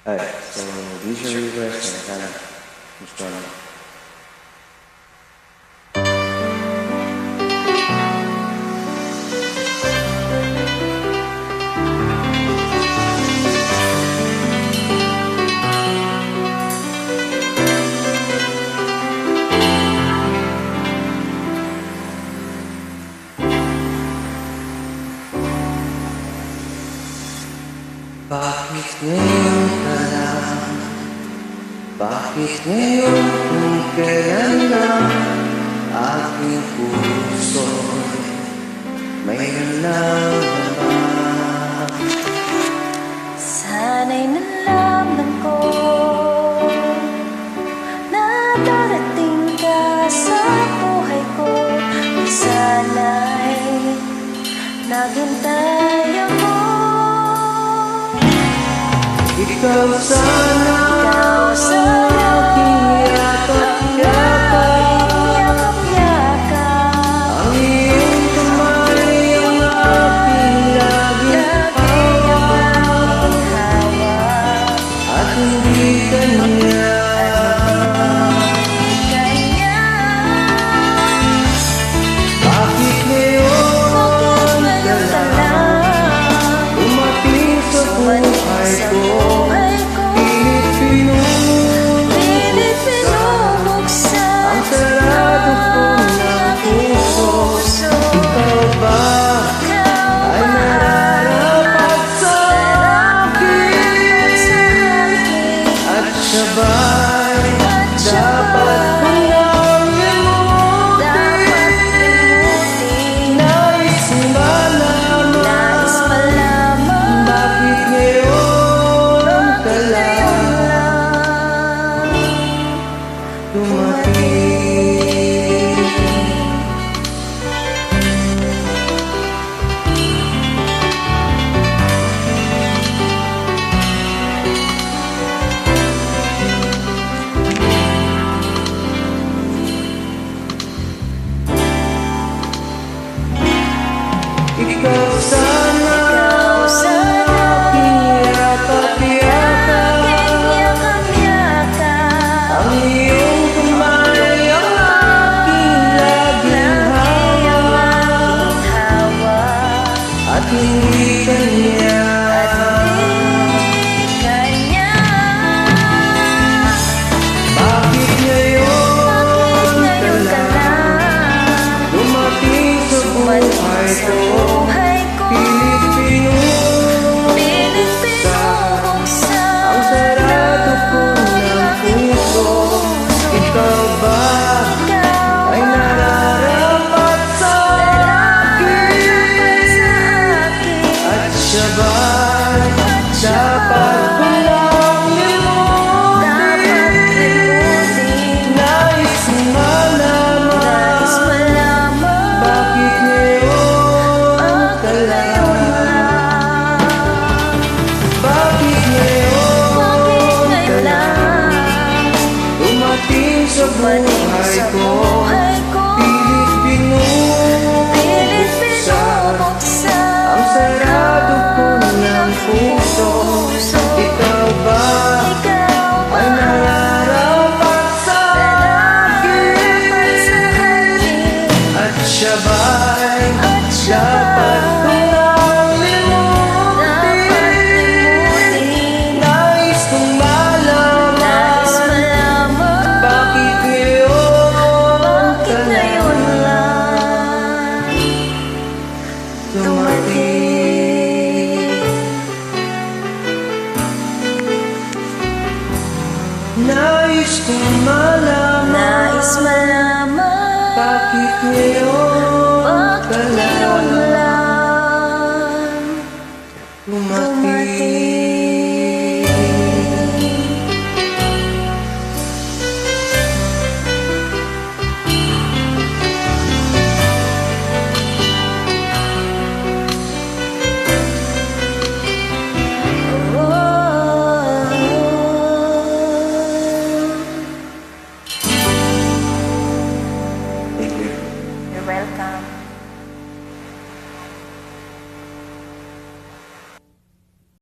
Alright, so visual request na sana. Gusto na. Bakit ngayon ka lang? Bakit ngayon kung kailan lang aking puso may nalaman? Sana'y nalaman ko na darating ka sa buhay ko. Sana'y naghintay ako. Ikaw sana ang aking yakap-yakap. Ang iyong kamay ang aking laging hawak. At hindi kanya bakit ngayon ka lang dumating sa buhay ko? Ikaw sana ang aking yakap-yakap. Ang iyong kamay ang aking laging hawak. At hindi kanya bakit ngayon ka lang dumating sa buhay ko? Sa buhay ko, pilit binubuksan ang sarado ko ng puso. Ikaw ba ay nararapat sa akin? At siya ba'y dapat kong limutin? Nais kong malaman bakit ngayon lang dumating. Nais kong malaman bakit ngayon ka lang dumating.